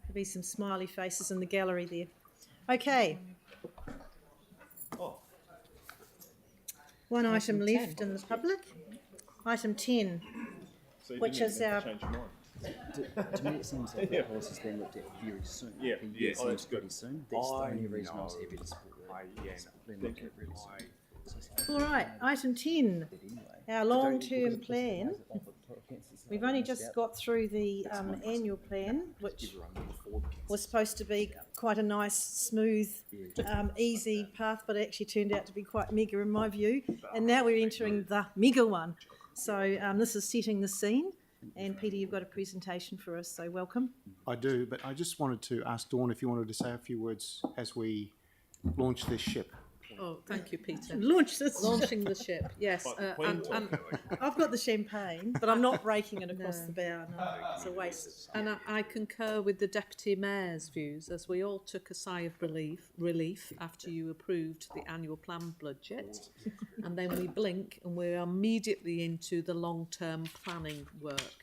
There'll be some smiley faces in the gallery there. Okay. One item left in the public. Item 10, which is our... To me, it seems like the policy's being looked at very soon. Yeah, that's good. Pretty soon. That's the only reason I was happy to support that. It's being looked at really soon. All right, item 10, our long-term plan. We've only just got through the annual plan, which was supposed to be quite a nice, smooth, easy path, but it actually turned out to be quite mega in my view. And now we're entering the mega one. So this is setting the scene. And Peter, you've got a presentation for us, so welcome. I do, but I just wanted to ask Dawn if you wanted to say a few words as we launch this ship. Oh, thank you, Peter. Launching the ship, yes. And I've got the champagne, but I'm not breaking it across the bow. No, it's a waste. And I concur with the Deputy Mayor's views, as we all took a sigh of relief after you approved the annual plan budget. And then we blink and we're immediately into the long-term planning work.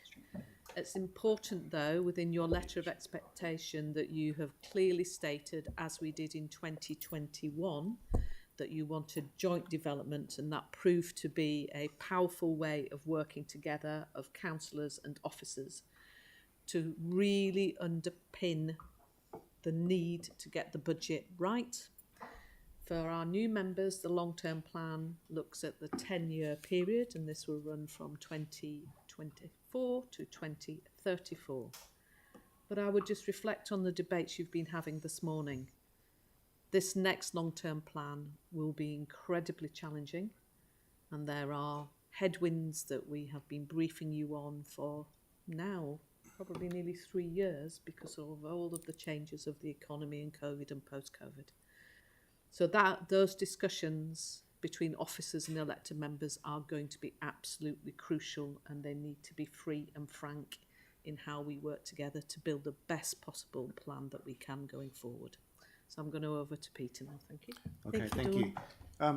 It's important, though, within your letter of expectation that you have clearly stated, as we did in 2021, that you wanted joint development, and that proved to be a powerful way of working together of councillors and officers to really underpin the need to get the budget right. For our new members, the long-term plan looks at the 10-year period, and this will run from 2024 to 2034. But I would just reflect on the debates you've been having this morning. This next long-term plan will be incredibly challenging, and there are headwinds that we have been briefing you on for now probably nearly 3 years because of all of the changes of the economy and COVID and post-COVID. So those discussions between officers and elected members are going to be absolutely crucial, and they need to be free and frank in how we work together to build the best possible plan that we can going forward. So I'm going to over to Peter now. Thank you. Okay, thank you.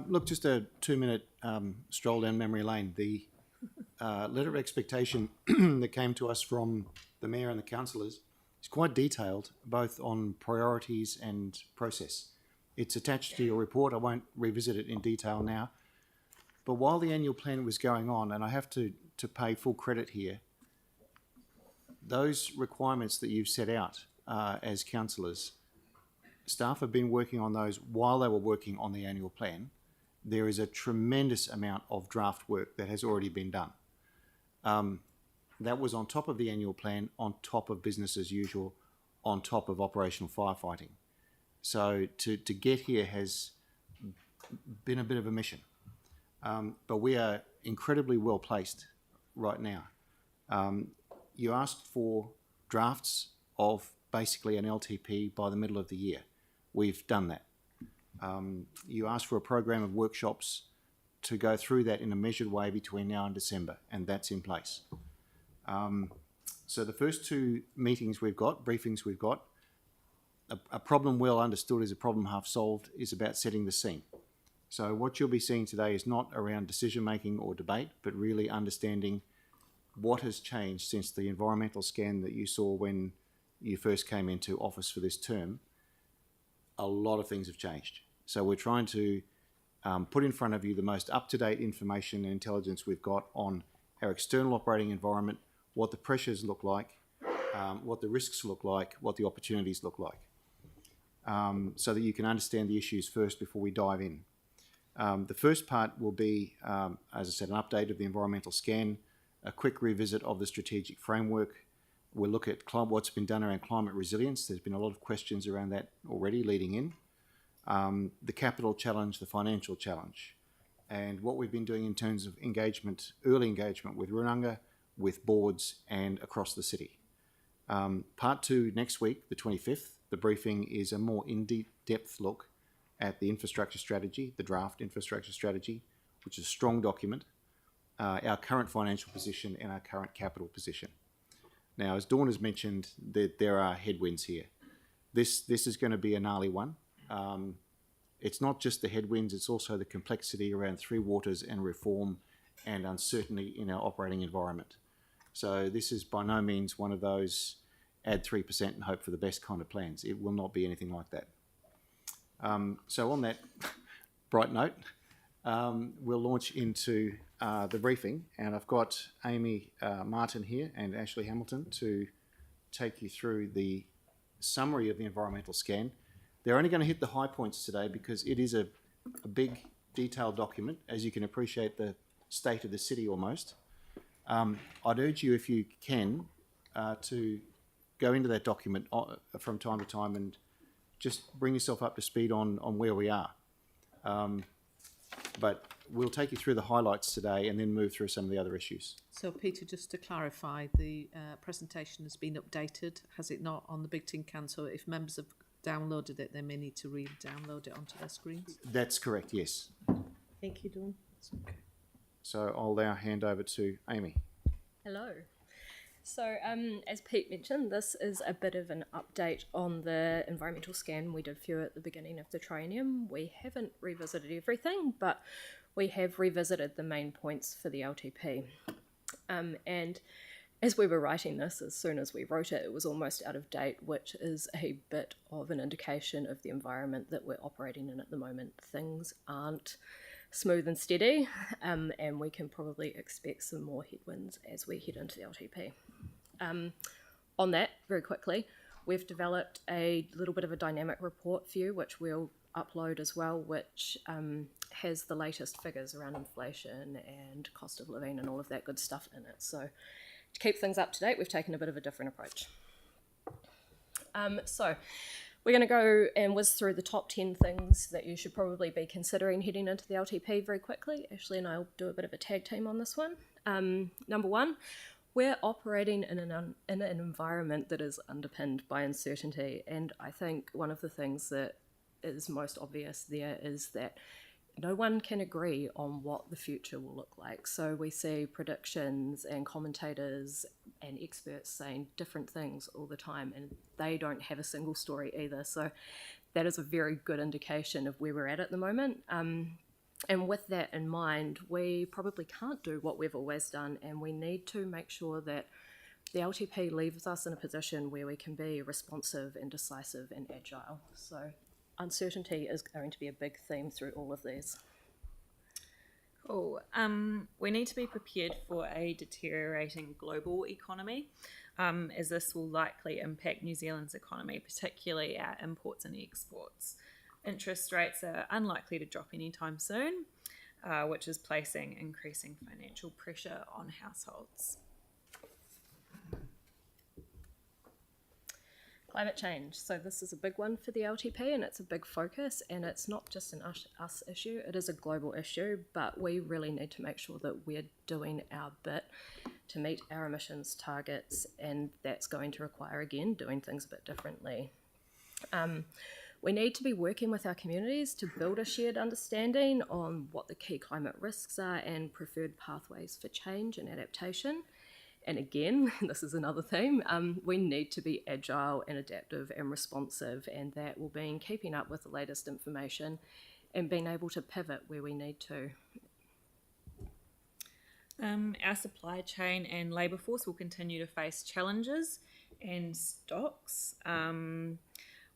Look, just a 2-minute stroll down memory lane. The letter of expectation that came to us from the Mayor and the councillors is quite detailed, both on priorities and process. It's attached to your report. I won't revisit it in detail now. But while the annual plan was going on, and I have to pay full credit here, those requirements that you've set out as councillors, staff have been working on those while they were working on the annual plan. There is a tremendous amount of draft work that has already been done. That was on top of the annual plan, on top of business as usual, on top of operational firefighting. So to get here has been a bit of a mission. But we are incredibly well placed right now. You asked for drafts of basically an LTP by the middle of the year. We've done that. You asked for a program of workshops to go through that in a measured way between now and December, and that's in place. So the first 2 meetings we've got, briefings we've got, a problem well understood is a problem half solved is about setting the scene. So what you'll be seeing today is not around decision making or debate, but really understanding what has changed since the environmental scan that you saw when you first came into office for this term. A lot of things have changed. So we're trying to put in front of you the most up-to-date information and intelligence we've got on our external operating environment, what the pressures look like, what the risks look like, what the opportunities look like, so that you can understand the issues first before we dive in. The first part will be, as I said, an update of the environmental scan, a quick revisit of the strategic framework. We'll look at what's been done around climate resilience. There's been a lot of questions around that already leading in. The capital challenge, the financial challenge, and what we've been doing in terms of engagement, early engagement with Runanga, with boards and across the city. Part 2 next week, the 25th, the briefing is a more in-depth look at the infrastructure strategy, the draft infrastructure strategy, which is a strong document, our current financial position and our current capital position. Now, as Dawn has mentioned, there are headwinds here. This is going to be a gnarly one. It's not just the headwinds, it's also the complexity around Three Waters and reform and uncertainty in our operating environment. So this is by no means one of those add 3% and hope for the best kind of plans. It will not be anything like that. So on that bright note, we'll launch into the briefing, and I've got Amy Martin here and Ashley Hamilton to take you through the summary of the environmental scan. They're only going to hit the high points today because it is a big, detailed document, as you can appreciate the state of the city almost. I'd urge you, if you can, to go into that document from time to time and just bring yourself up to speed on where we are. But we'll take you through the highlights today and then move through some of the other issues. So, Peter, just to clarify, the presentation has been updated, has it not, on the Big Tin Can? So if members have downloaded it, they may need to re-download it onto their screens. That's correct, yes. Thank you, Dawn. Okay. So I'll now hand over to Amy. Hello. So as Pete mentioned, this is a bit of an update on the environmental scan we did for you at the beginning of the triennium. We haven't revisited everything, but we have revisited the main points for the LTP. And as we were writing this, as soon as we wrote it, it was almost out of date, which is a bit of an indication of the environment that we're operating in at the moment. Things aren't smooth and steady, and we can probably expect some more headwinds as we head into the LTP. On that, very quickly, we've developed a little bit of a dynamic report for you, which we'll upload as well, which has the latest figures around inflation and cost of living and all of that good stuff in it. So to keep things up to date, we've taken a bit of a different approach. So we're going to go and whiz through the top 10 things that you should probably be considering heading into the LTP very quickly. Ashley and I will do a bit of a tag team on this one. Number one, we're operating in an environment that is underpinned by uncertainty, and I think one of the things that is most obvious there is that no one can agree on what the future will look like. So we see predictions and commentators and experts saying different things all the time, and they don't have a single story either. So that is a very good indication of where we're at the moment. And with that in mind, we probably can't do what we've always done, and we need to make sure that the LTP leaves us in a position where we can be responsive and decisive and agile. So uncertainty is going to be a big theme through all of these. Cool. We need to be prepared for a deteriorating global economy, as this will likely impact New Zealand's economy, particularly our imports and exports. Interest rates are unlikely to drop anytime soon, which is placing increasing financial pressure on households. Climate change. So this is a big one for the LTP, and it's a big focus, and it's not just an us issue, it is a global issue, but we really need to make sure that we're doing our bit to meet our emissions targets, and that's going to require, again, doing things a bit differently. We need to be working with our communities to build a shared understanding on what the key climate risks are and preferred pathways for change and adaptation. And again, this is another theme, we need to be agile and adaptive and responsive, and that will mean keeping up with the latest information and being able to pivot where we need to. Our supply chain and labour force will continue to face challenges and stocks,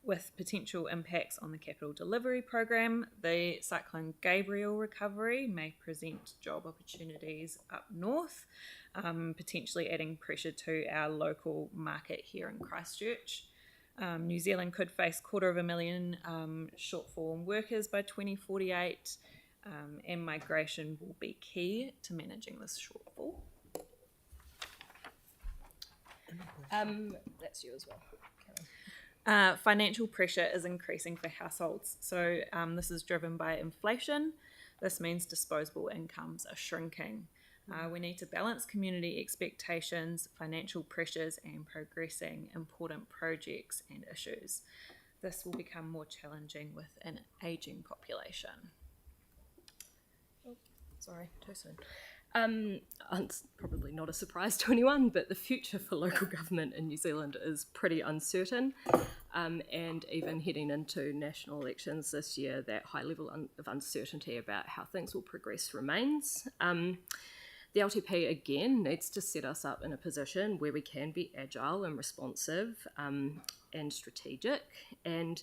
with potential impacts on the capital delivery program. The Cyclone Gabriel recovery may present job opportunities up north, potentially adding pressure to our local market here in Christchurch. New Zealand could face 250,000 shortfall in workers by 2048, and migration will be key to managing this shortfall. That's you as well. Financial pressure is increasing for households. So this is driven by inflation. This means disposable incomes are shrinking. We need to balance community expectations, financial pressures, and progressing important projects and issues. This will become more challenging with an ageing population. Oh, sorry, too soon. It's probably not a surprise to anyone, but the future for local government in New Zealand is pretty uncertain, and even heading into national elections this year, that high level of uncertainty about how things will progress remains. The LTP, again, needs to set us up in a position where we can be agile and responsive and strategic. And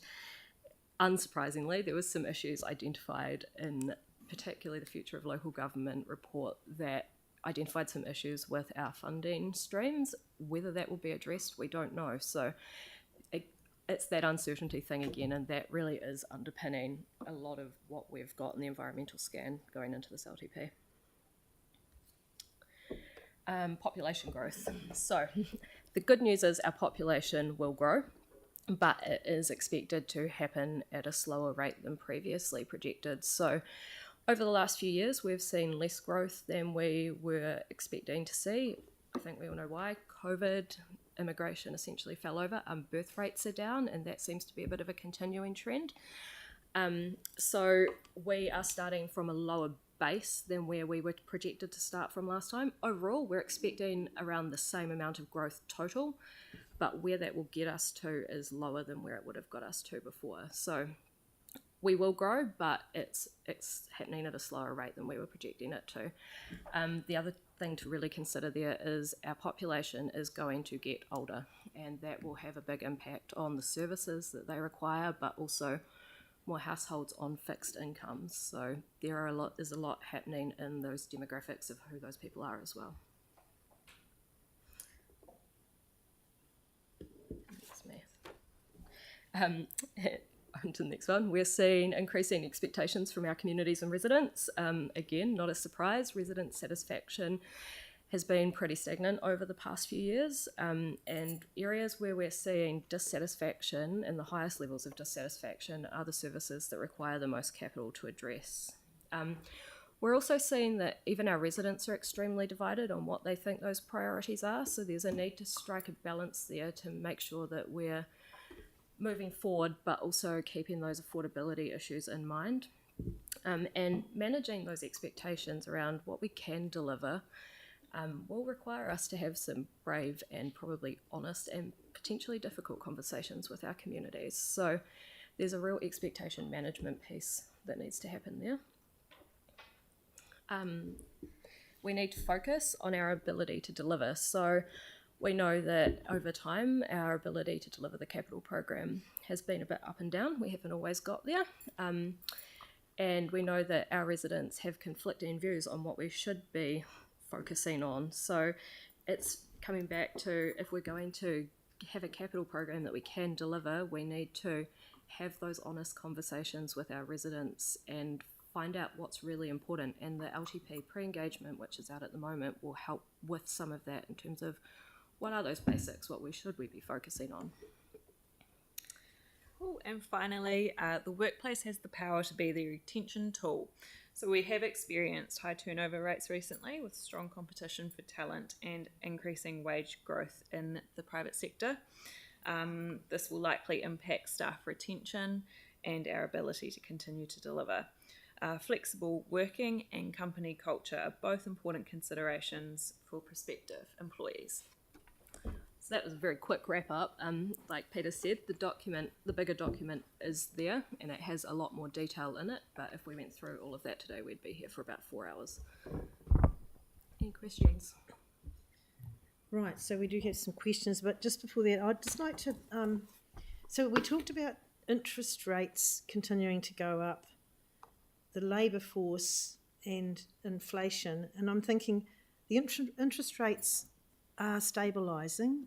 unsurprisingly, there was some issues identified in particularly the Future of Local Government report that identified some issues with our funding streams. Whether that will be addressed, we don't know. So it's that uncertainty thing again, and that really is underpinning a lot of what we've got in the environmental scan going into this LTP. Population growth. So the good news is our population will grow, but it is expected to happen at a slower rate than previously projected. So over the last few years, we've seen less growth than we were expecting to see. I think we all know why. COVID, immigration essentially fell over. Birth rates are down, and that seems to be a bit of a continuing trend. So we are starting from a lower base than where we were projected to start from last time. Overall, we're expecting around the same amount of growth total, but where that will get us to is lower than where it would have got us to before. So we will grow, but it's happening at a slower rate than we were projecting it to. The other thing to really consider there is our population is going to get older, and that will have a big impact on the services that they require, but also more households on fixed incomes. So there's a lot happening in those demographics of who those people are as well. That's me. On to the next one. We're seeing increasing expectations from our communities and residents. Again, not a surprise, resident satisfaction has been pretty stagnant over the past few years, and areas where we're seeing dissatisfaction and the highest levels of dissatisfaction are the services that require the most capital to address. We're also seeing that even our residents are extremely divided on what they think those priorities are, so there's a need to strike a balance there to make sure that we're moving forward but also keeping those affordability issues in mind, and managing those expectations around what we can deliver will require us to have some brave and probably honest and potentially difficult conversations with our communities. So there's a real expectation management piece that needs to happen there. We need to focus on our ability to deliver. So we know that over time our ability to deliver the capital program has been a bit up and down. We haven't always got there. And we know that our residents have conflicting views on what we should be focusing on. So it's coming back to, if we're going to have a capital program that we can deliver, we need to have those honest conversations with our residents and find out what's really important. And the LTP Preengagement, which is out at the moment, will help with some of that in terms of what are those basics, what should we be focusing on. Cool. And finally, the workplace has the power to be the retention tool. So we have experienced high turnover rates recently with strong competition for talent and increasing wage growth in the private sector. This will likely impact staff retention and our ability to continue to deliver. Flexible working and company culture are both important considerations for prospective employees. So that was a very quick wrap up. Like Peter said, the bigger document is there and it has a lot more detail in it, but if we went through all of that today, we'd be here for about 4 hours. Any questions? Right, so we do have some questions, but just before that, I'd just like to, so we talked about interest rates continuing to go up, the labour force and inflation, and I'm thinking the interest rates are stabilising.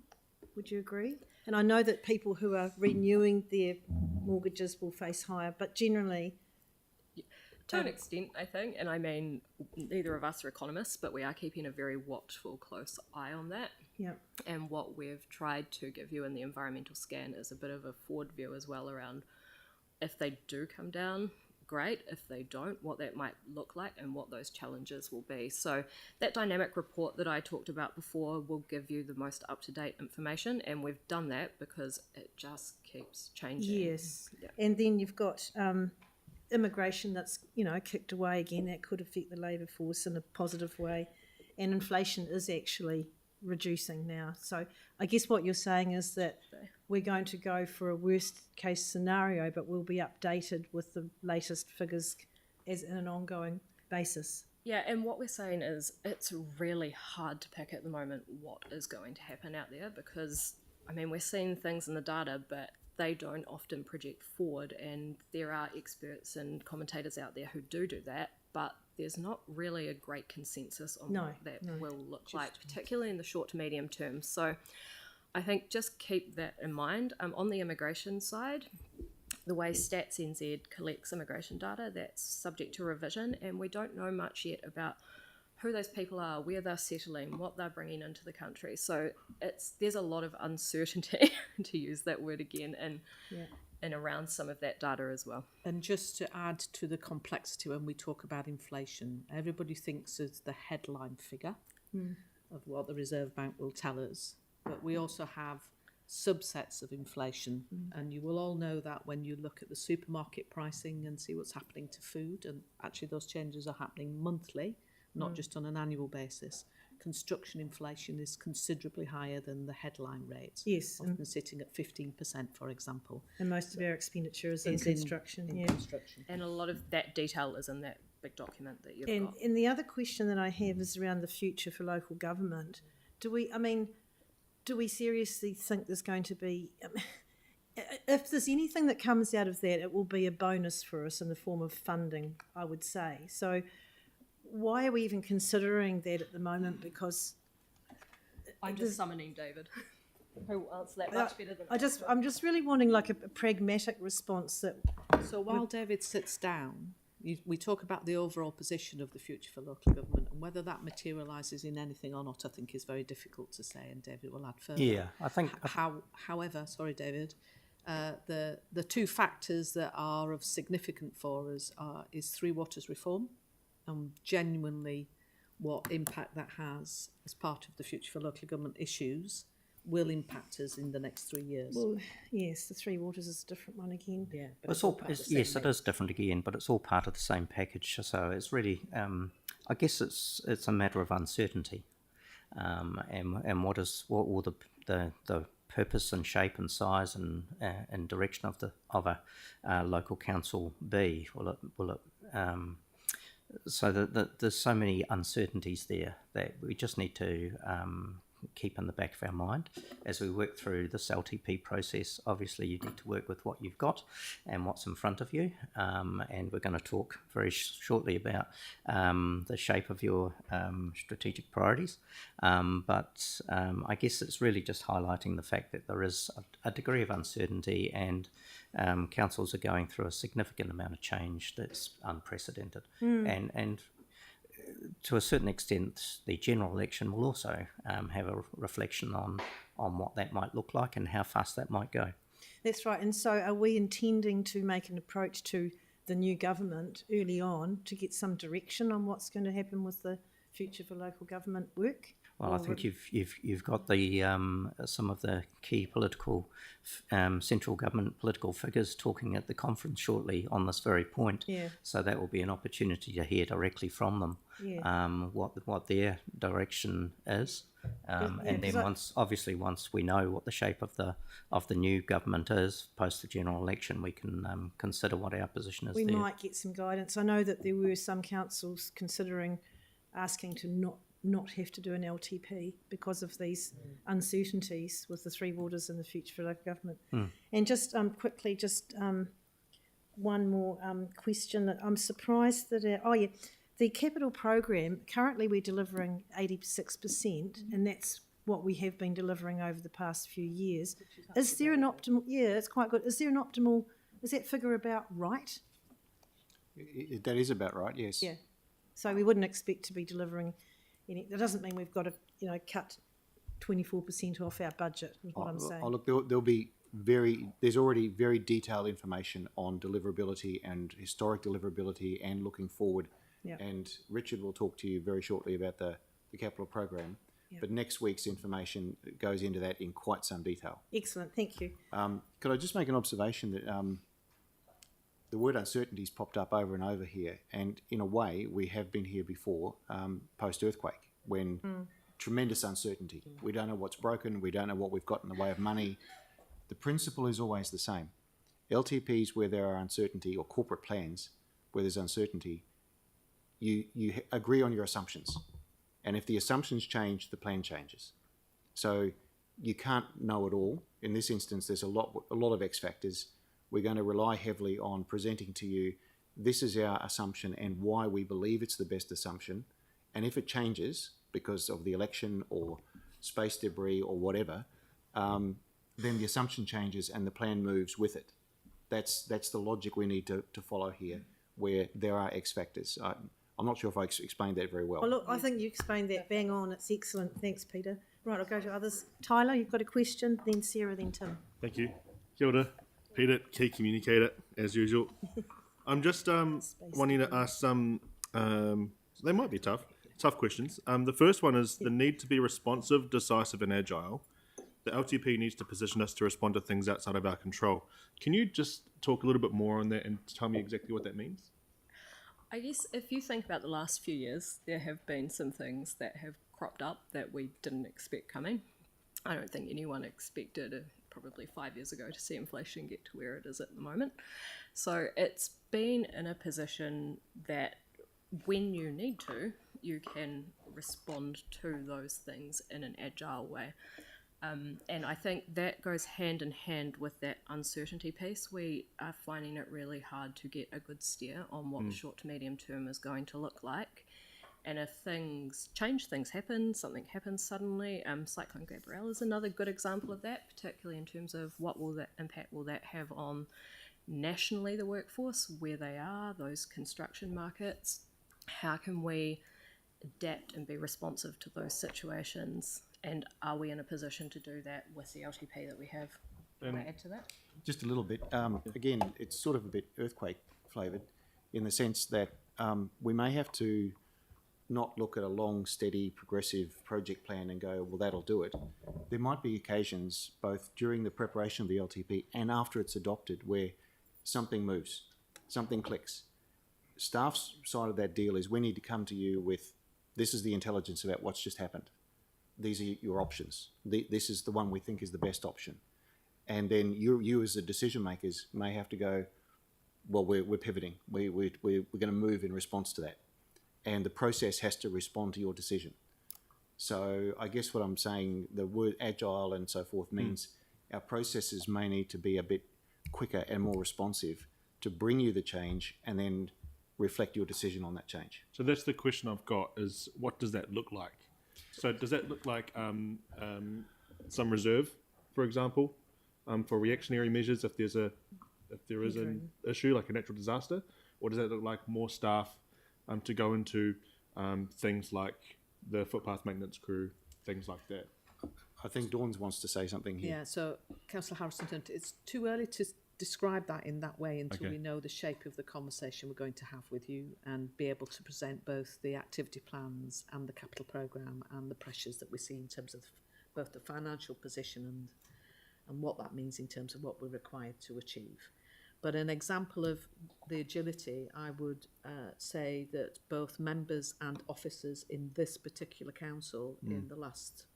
Would you agree? And I know that people who are renewing their mortgages will face higher, but generally... To an extent, I think, and I mean, neither of us are economists, but we are keeping a very watchful, close eye on that. Yeah. And what we've tried to give you in the environmental scan is a bit of a forward view as well around if they do come down, great. If they don't, what that might look like and what those challenges will be. So that dynamic report that I talked about before will give you the most up-to-date information, and we've done that because it just keeps changing. Yes. Yeah. And then you've got immigration that's, kicked away again. That could affect the labour force in a positive way. And inflation is actually reducing now. So I guess what you're saying is that we're going to go for a worst case scenario, but we'll be updated with the latest figures as in an ongoing basis. Yeah, and what we're saying is it's really hard to pick at the moment what is going to happen out there because, I mean, we're seeing things in the data, but they don't often project forward, and there are experts and commentators out there who do that, but there's not really a great consensus on what that will look like, particularly in the short to medium term. So I think just keep that in mind. On the immigration side, the way Stats NZ collects immigration data, that's subject to revision, and we don't know much yet about who those people are, where they're settling, what they're bringing into the country. So there's a lot of uncertainty, to use that word again, and around some of that data as well. And just to add to the complexity when we talk about inflation, everybody thinks of the headline figure of what the Reserve Bank will tell us, but we also have subsets of inflation, and you will all know that when you look at the supermarket pricing and see what's happening to food, and actually those changes are happening monthly, not just on an annual basis. Construction inflation is considerably higher than the headline rate. Yes. Often sitting at 15%, for example. And most of our expenditure is in construction. Construction. And a lot of that detail is in that big document that you've got. And the other question that I have is around the future for local government. Do we seriously think there's going to be... if there's anything that comes out of that, it will be a bonus for us in the form of funding, I would say. So why are we even considering that at the moment? Because I'm just summoning David, who will answer that much better than I'm just really wanting like a pragmatic response that... So while David sits down, we talk about the overall position of the future for local government, and whether that materialises in anything or not, I think is very difficult to say, and David will add further. Yeah, I think... However, sorry, David, the two factors that are of significant for us is Three Waters reform, and genuinely what impact that has as part of the future for local government issues will impact us in the next 3 years. Well, yes, the Three Waters is a different one again. Yeah, but It's all, yes, it is different again, but it's all part of the same package. So it's really, I guess it's a matter of uncertainty, and what will the purpose and shape and size and direction of a local council be? Will it so that there's so many uncertainties there that we just need to keep in the back of our mind as we work through this LTP process. Obviously, you need to work with what you've got and what's in front of you, and we're going to talk very shortly about the shape of your strategic priorities. But I guess it's really just highlighting the fact that there is a degree of uncertainty, and councils are going through a significant amount of change that's unprecedented. And to a certain extent, the general election will also have a reflection on what that might look like and how fast that might go. That's right. And so are we intending to make an approach to the new government early on to get some direction on what's going to happen with the future for local government work? Well, I think you've got the some of the key political central government political figures talking at the conference shortly on this very point. Yeah. So that will be an opportunity to hear directly from them what their direction is, and then once we know what the shape of the new government is post the general election, we can consider what our position is. We might get some guidance. I know that there were some councils considering asking to not have to do an LTP because of these uncertainties with the Three Waters and the future for local government. And just quickly, one more question. That I'm surprised that the capital program, currently we're delivering 86%, and that's what we have been delivering over the past few years. Is there an optimal? Yeah, it's quite good. Is there an optimal? Is that figure about right? That is about right. Yes. Yeah. So we wouldn't expect to be delivering. That doesn't mean we've got to, cut 24% off our budget, is what I'm saying. Look, there'll be there's already very detailed information on deliverability and historic deliverability and looking forward. Yeah. And Richard will talk to you very shortly about the capital program. Yeah. But next week's information goes into that in quite some detail. Excellent, thank you. Could I just make an observation that the word uncertainty's popped up over and over here, and in a way we have been here before, post-earthquake, when tremendous uncertainty. We don't know what's broken, we don't know what we've got in the way of money. The principle is always the same. LTPs where there are uncertainty, or corporate plans where there's uncertainty, you agree on your assumptions. And if the assumptions change, the plan changes. So you can't know it all. In this instance, there's a lot of X factors. We're going to rely heavily on presenting to you, this is our assumption and why we believe it's the best assumption. And if it changes because of the election or space debris or whatever, then the assumption changes and the plan moves with it. That's the logic we need to follow here, where there are X factors. I'm not sure if I explained that very well. Well, look, I think you explained that bang on. It's excellent. Thanks, Peter. Right, I'll go to others. Tyler, you've got a question, then Sarah, then Tim. Thank you. Kia ora. Peter, key communicator, as usual. I'm just wanting to ask some, they might be tough questions. The first one is the need to be responsive, decisive and agile. The LTP needs to position us to respond to things outside of our control. Can you just talk a little bit more on that and tell me exactly what that means? I guess if you think about the last few years, there have been some things that have cropped up that we didn't expect coming. I don't think anyone expected probably 5 years ago to see inflation get to where it is at the moment. So it's been in a position that when you need to, you can respond to those things in an agile way. And I think that goes hand in hand with that uncertainty piece. We are finding it really hard to get a good steer on what the short to medium term is going to look like. And if things change, things happen, something happens suddenly. Cyclone Gabrielle is another good example of that, particularly in terms of what will that impact will that have on nationally the workforce, where they are, those construction markets. How can we adapt and be responsive to those situations? And are we in a position to do that with the LTP that we have? Can I add to that? Just a little bit. Again, it's sort of a bit earthquake flavoured in the sense that we may have to not look at a long, steady, progressive project plan and go, well, that'll do it. There might be occasions, both during the preparation of the LTP and after it's adopted, where something moves, something clicks. Staff's side of that deal is we need to come to you with, this is the intelligence about what's just happened. These are your options. This is the one we think is the best option. And then you as the decision makers may have to go, well, we're pivoting. We're going to move in response to that. And the process has to respond to your decision. So I guess what I'm saying, the word agile and so forth means our processes may need to be a bit quicker and more responsive to bring you the change and then reflect your decision on that change. So that's the question I've got is, what does that look like? So does that look like some reserve, for example, for reactionary measures if there is an issue like a natural disaster? Or does that look like more staff to go into things like the footpath maintenance crew, things like that? I think Dawn wants to say something here. Yeah, so Councillor Harrison, it's too early to describe that in that way until we know the shape of the conversation we're going to have with you and be able to present both the activity plans and the capital programme and the pressures that we see in terms of both the financial position and what that means in terms of what we're required to achieve. But an example of the agility, I would say that both members and officers in this particular council in the last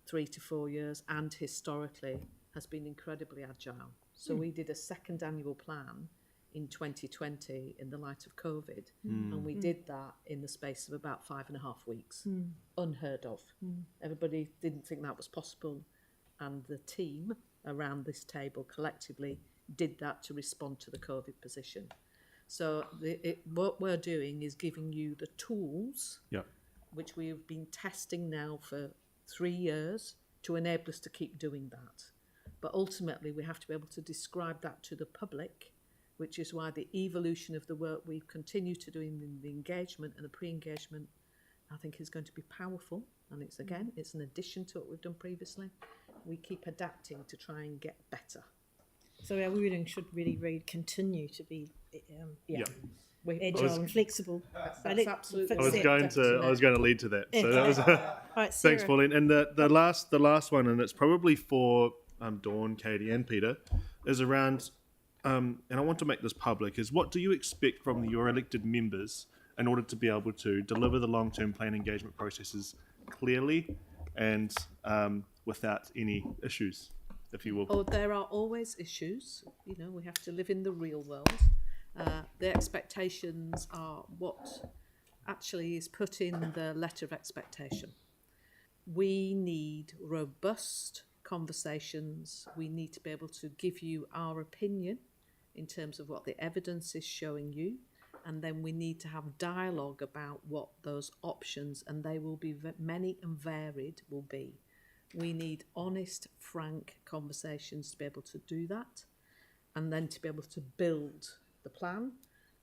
3 to 4 years and historically has been incredibly agile. So we did a second annual plan in 2020 in the light of COVID, and we did that in the space of about 5.5 weeks. Unheard of. Everybody didn't think that was possible, and the team around this table collectively did that to respond to the COVID position. So what we're doing is giving you the tools, which we have been testing now for 3 years, to enable us to keep doing that. But ultimately, we have to be able to describe that to the public, which is why the evolution of the work we continue to do in the engagement and the pre-engagement, I think, is going to be powerful. And it's, again, it's an addition to what we've done previously. We keep adapting to try and get better. So our wording should really read continue to be agile and flexible. That's absolutely. I was going to lead to that. So that was Right, thanks, Pauline. And the last one, and it's probably for Dawn, Katie, and Peter, is around. And I want to make this public. Is what do you expect from your elected members in order to be able to deliver the long-term plan engagement processes clearly and without any issues, if you will? Oh, there are always issues. You know, we have to live in the real world. The expectations are what actually is put in the letter of expectation. We need robust conversations. We need to be able to give you our opinion in terms of what the evidence is showing you, and then we need to have dialogue about what those options, and they will be many and varied, will be. We need honest, frank conversations to be able to do that, and then to be able to build the plan.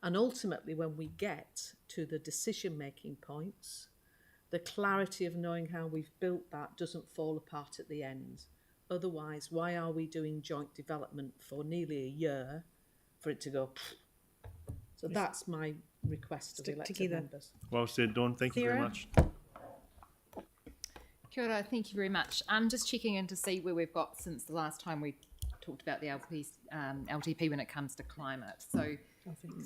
And ultimately, when we get to the decision-making points, the clarity of knowing how we've built that doesn't fall apart at the end. Otherwise, why are we doing joint development for nearly a year for it to go? So that's my request of elected members. Well said, Dawn. Thank you very much. Kia ora, thank you very much. I'm just checking in to see where we've got since the last time we talked about the LTP when it comes to climate. So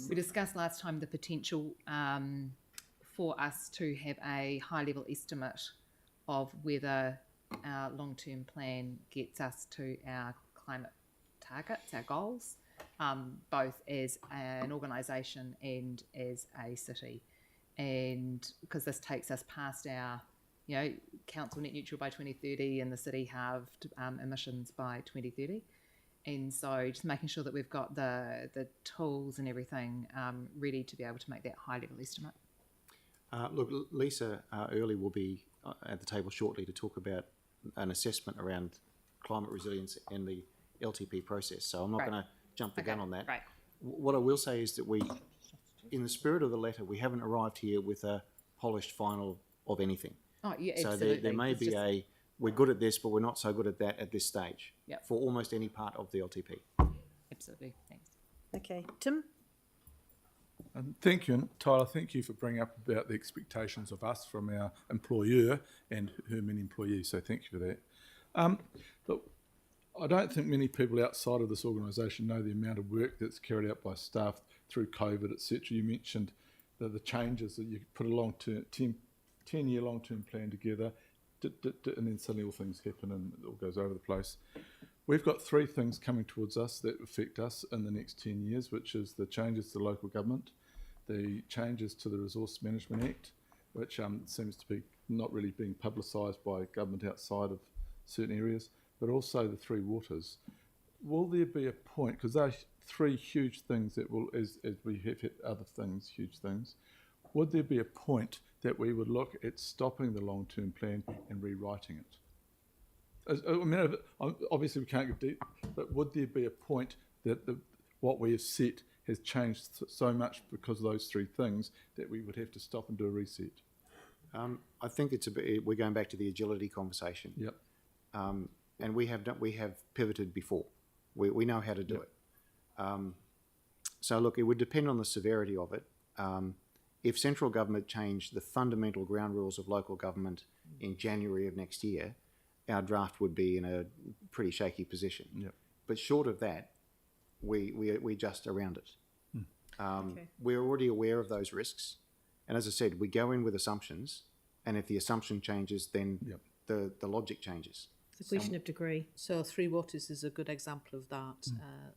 we discussed last time the potential for us to have a high-level estimate of whether our long-term plan gets us to our climate targets, our goals, both as an organisation and as a city. And because this takes us past our, council net neutral by 2030 and the city halved emissions by 2030. And so just making sure that we've got the tools and everything ready to be able to make that high-level estimate. Look, Lisa Early will be at the table shortly to talk about an assessment around climate resilience and the LTP process. So I'm not going to jump the gun on that. Right. What I will say is that we, in the spirit of the letter, we haven't arrived here with a polished final of anything. Oh, yeah, so absolutely. there may be we're good at this, but we're not so good at that at this stage. Yep. For almost any part of the LTP. Absolutely. Thanks. Okay, Tim? Thank you, and Tyler, thank you for bringing up about the expectations of us from our employer and her many employees, so thank you for that. Look, I don't think many people outside of this organisation know the amount of work that's carried out by staff through COVID, etc. You mentioned the changes that you put a long-term, 10-year long-term plan together, and then suddenly all things happen and it all goes over the place. We've got three things coming towards us that affect us in the next 10 years, which is the changes to local government, the changes to the Resource Management Act, which seems to be not really being publicised by government outside of certain areas, but also the three waters. Will there be a point, because those three huge things that will, as we have hit other things, huge things, would there be a point that we would look at stopping the long-term plan and rewriting it? I mean, obviously we can't give deep, but would there be a point that what we have set has changed so much because of those three things that we would have to stop and do a reset? I think it's we're going back to the agility conversation. Yep. And we have pivoted before. We know how to do it. So look, it would depend on the severity of it. If central government changed the fundamental ground rules of local government in January of next year, our draft would be in a pretty shaky position. Yep. But short of that, we just around it. We're already aware of those risks. And as I said, we go in with assumptions, and if the assumption changes, then the logic changes. The question of degree. So Three Waters is a good example of that.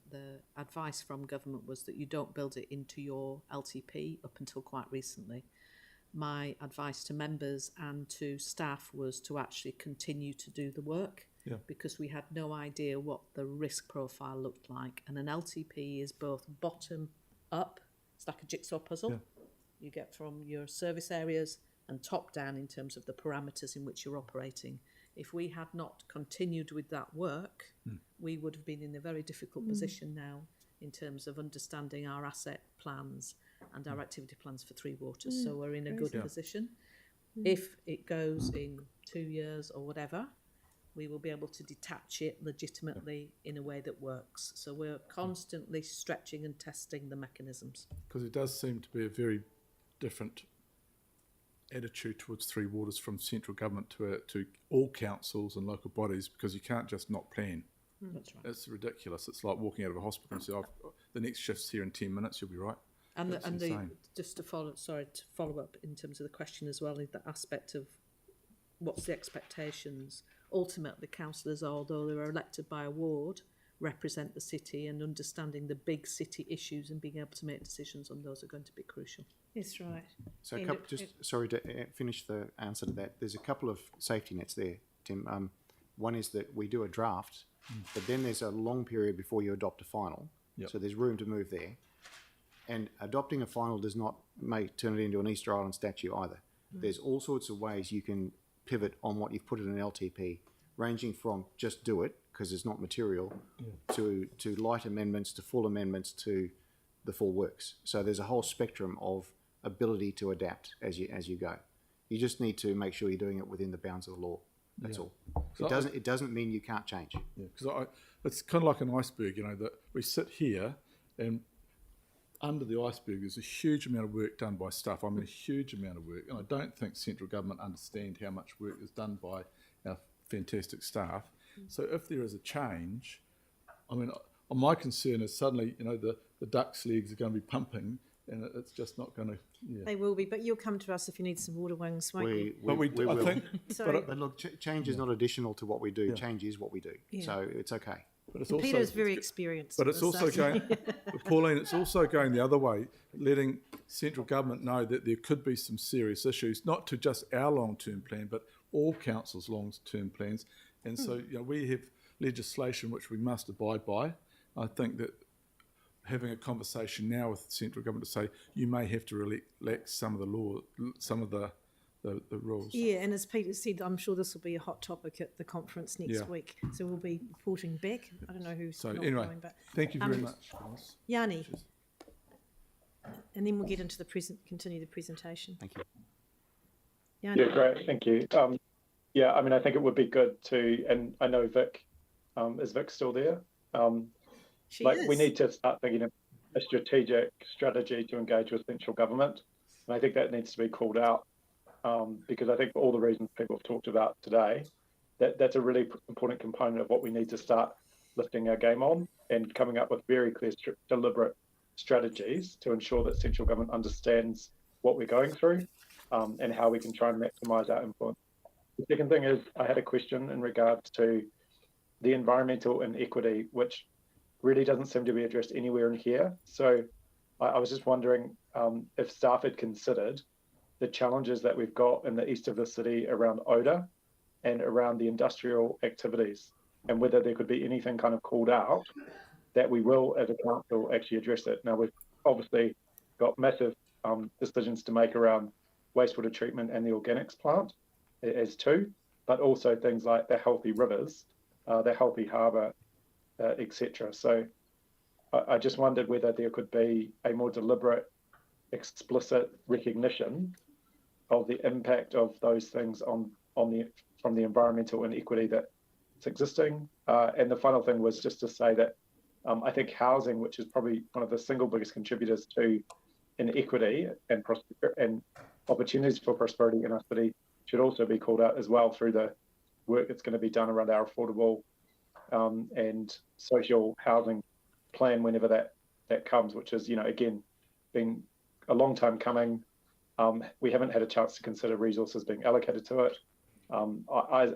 The advice from government was that you don't build it into your LTP up until quite recently. My advice to members and to staff was to actually continue to do the work because we had no idea what the risk profile looked like. And an LTP is both bottom up, it's like a jigsaw puzzle. You get from your service areas, and top down in terms of the parameters in which you're operating. If we had not continued with that work, we would have been in a very difficult position now in terms of understanding our asset plans and our activity plans for Three Waters. So we're in a good position. If it goes in 2 years or whatever, we will be able to detach it legitimately in a way that works. So we're constantly stretching and testing the mechanisms. Because it does seem to be a very different attitude towards Three Waters from central government to all councils and local bodies, because you can't just not plan. That's right. It's ridiculous. It's like walking out of a hospital and say, the next shift's here in 10 minutes, you'll be right. And insane. Just to follow up in terms of the question as well, is the aspect of what's the expectations. Ultimately, councillors, although they were elected by a ward, represent the city and understanding the big city issues and being able to make decisions on those are going to be crucial. That's right. So, And sorry to finish the answer to that. There's a couple of safety nets there, Tim. One is that we do a draft, but then there's a long period before you adopt a final. Yep. So there's room to move there. And adopting a final does not turn it into an Easter Island statue either. There's all sorts of ways you can pivot on what you've put in an LTP, ranging from just do it because it's not material, to light amendments, to full amendments, to the full works. So there's a whole spectrum of ability to adapt as you go. You just need to make sure you're doing it within the bounds of the law. That's all. So It doesn't mean you can't change. Yeah, because it's kind of like an iceberg, that we sit here and under the iceberg there's a huge amount of work done by staff. I mean, a huge amount of work. And I don't think central government understand how much work is done by our fantastic staff. So if there is a change, I mean, my concern is suddenly, the duck's legs are going to be pumping and it's just not going to... Yeah. they will be, but you'll come to us if you need some water wings, won't you? I will. think... So, But look, change is not additional to what we do. Yeah. Change is what we do. Yeah. So it's okay. But it's also, Peter's very experienced. But with it's also this, going, Pauline, it's also going the other way, letting central government know that there could be some serious issues, not to just our long-term plan, but all councils' long-term plans. And so, we have legislation which we must abide by. I think that having a conversation now with central government to say you may have to relax some of the law, some of the rules. Yeah, and as Peter said, I'm sure this will be a hot topic at the conference next week. So we'll be reporting back. I don't know who's So not anyway, going, but thank you very much, guys. Yanni, and then we'll get into continue the presentation. Thank you. Yanni. Yeah, great. Thank you. I mean, I think it would be good to, and I know Vic, is Vic still there? She like is. we need to start thinking of a strategic strategy to engage with central government. And I think that needs to be called out because I think for all the reasons people have talked about today, that's a really important component of what we need to start lifting our game on and coming up with very clear, deliberate strategies to ensure that central government understands what we're going through and how we can try and maximise our influence. The second thing is I had a question in regards to the environmental inequity, which really doesn't seem to be addressed anywhere in here. So I was just wondering if staff had considered the challenges that we've got in the east of the city around odour and around the industrial activities, and whether there could be anything kind of called out that we will, as a council, actually address it. Now, we've obviously got massive decisions to make around wastewater treatment and the organics plant as two, but also things like the healthy rivers, the healthy harbour, etc. So I just wondered whether there could be a more deliberate, explicit recognition of the impact of those things from the environmental inequity that's existing. And the final thing was just to say that I think housing, which is probably one of the single biggest contributors to inequity and opportunities for prosperity in our city, should also be called out as well through the work that's going to be done around our affordable and social housing plan whenever that comes, which is, again, been a long time coming. We haven't had a chance to consider resources being allocated to it.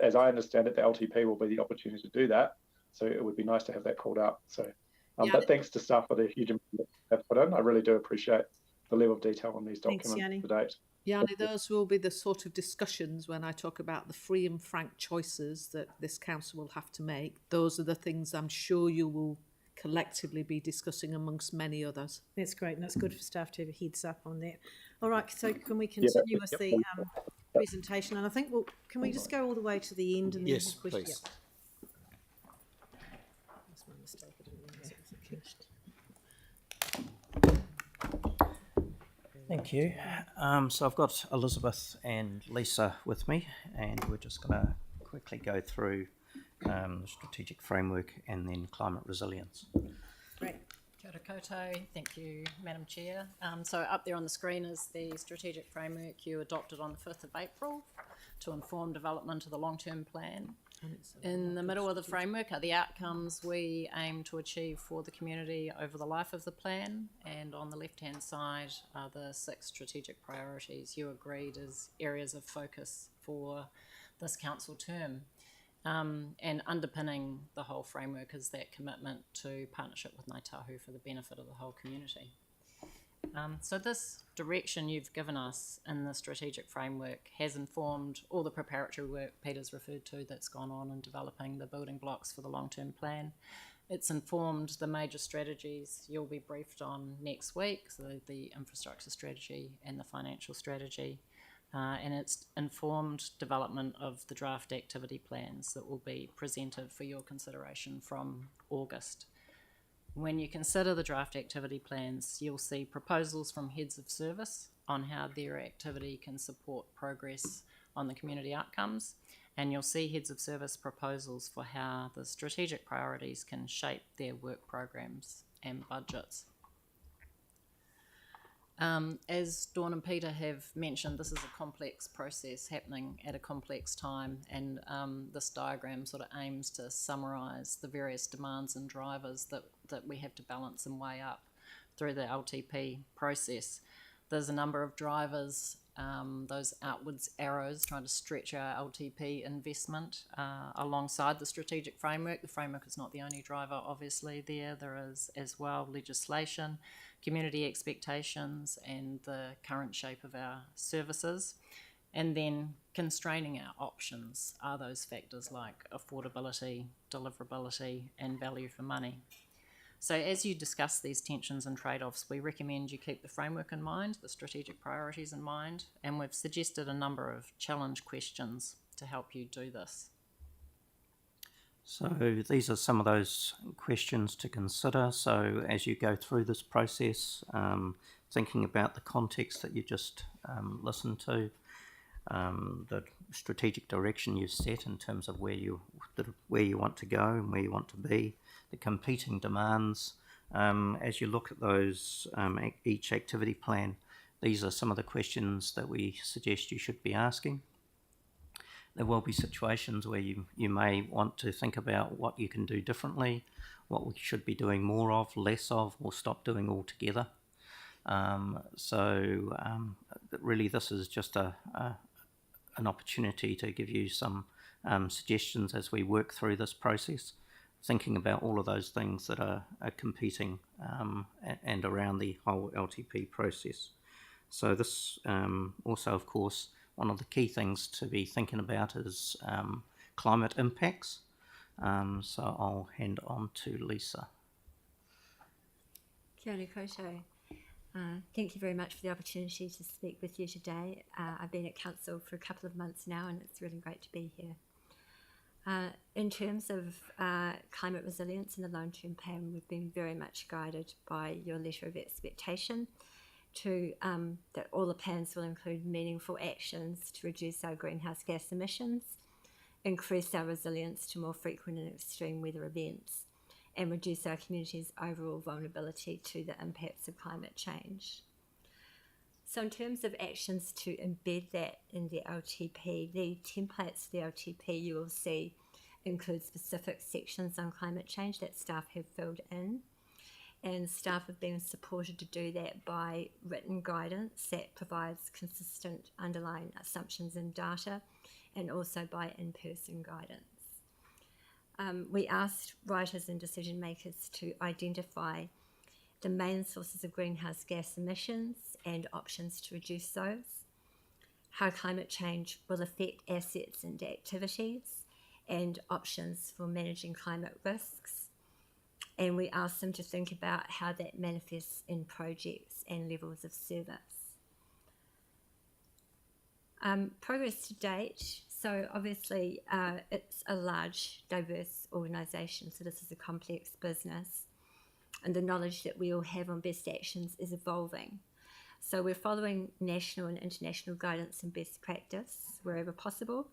As I understand it, the LTP will be the opportunity to do that. So it would be nice to have that called out. So, but thanks to staff for the huge amount they've put in. I really do appreciate the level of detail on these documents to date. Yanni, those will be the sort of discussions when I talk about the free and frank choices that this council will have to make. Those are the things I'm sure you will collectively be discussing amongst many others. That's great, and it's good for staff to have a heads up on that. All right, so can we continue with the presentation? And I think, can we just go all the way to the end? And then Yes, have please. That's my mistake. I didn't realise it was finished. Thank you. So I've got Elizabeth and Lisa with me, and we're just going to quickly go through the strategic framework and then climate resilience. Great. Kia ora koutou. Thank you, Madam Chair. So up there on the screen is the strategic framework you adopted on the 5th of April to inform development of the long-term plan. In the middle of the framework are the outcomes we aim to achieve for the community over the life of the plan, and on the left-hand side are the 6 strategic priorities you agreed as areas of focus for this council term. And underpinning the whole framework is that commitment to partnership with Ngāi Tahu for the benefit of the whole community. So this direction you've given us in the strategic framework has informed all the preparatory work Peter's referred to that's gone on in developing the building blocks for the long-term plan. It's informed the major strategies you'll be briefed on next week, so the infrastructure strategy and the financial strategy. And it's informed development of the draft activity plans that will be presented for your consideration from August. When you consider the draft activity plans, you'll see proposals from heads of service on how their activity can support progress on the community outcomes, and you'll see heads of service proposals for how the strategic priorities can shape their work programs and budgets. As Dawn and Peter have mentioned, this is a complex process happening at a complex time, and this diagram sort of aims to summarise the various demands and drivers that we have to balance and weigh up through the LTP process. There's a number of drivers, those outwards arrows trying to stretch our LTP investment alongside the strategic framework. The framework is not the only driver, obviously, there is as well legislation, community expectations and the current shape of our services, and then constraining our options are those factors like affordability, deliverability and value for money. So as you discuss these tensions and trade-offs, we recommend you keep the framework in mind, the strategic priorities in mind, and we've suggested a number of challenge questions to help you do this. So these are some of those questions to consider. So as you go through this process, thinking about the context that you just listened to, the strategic direction you've set in terms of where you want to go and where you want to be, the competing demands. As you look at those, each activity plan, these are some of the questions that we suggest you should be asking. There will be situations where you may want to think about what you can do differently, what we should be doing more of, less of, or stop doing altogether. Really this is just an opportunity to give you some suggestions as we work through this process, thinking about all of those things that are competing and around the whole LTP process. So this also, of course, one of the key things to be thinking about is climate impacts. So I'll hand on to Lisa. Kia ora koutou. Thank you very much for the opportunity to speak with you today. I've been at council for a couple of months now and it's really great to be here. In terms of climate resilience in the long-term plan, we've been very much guided by your letter of expectation to that all the plans will include meaningful actions to reduce our greenhouse gas emissions, increase our resilience to more frequent and extreme weather events, and reduce our community's overall vulnerability to the impacts of climate change. So in terms of actions to embed that in the LTP, the templates for the LTP you will see include specific sections on climate change that staff have filled in. And staff have been supported to do that by written guidance that provides consistent underlying assumptions and data, and also by in-person guidance. We asked writers and decision makers to identify the main sources of greenhouse gas emissions and options to reduce those, how climate change will affect assets and activities, and options for managing climate risks. And we asked them to think about how that manifests in projects and levels of service. Progress to date. So obviously it's a large, diverse organisation, so this is a complex business. And the knowledge that we all have on best actions is evolving. So we're following national and international guidance and best practice wherever possible.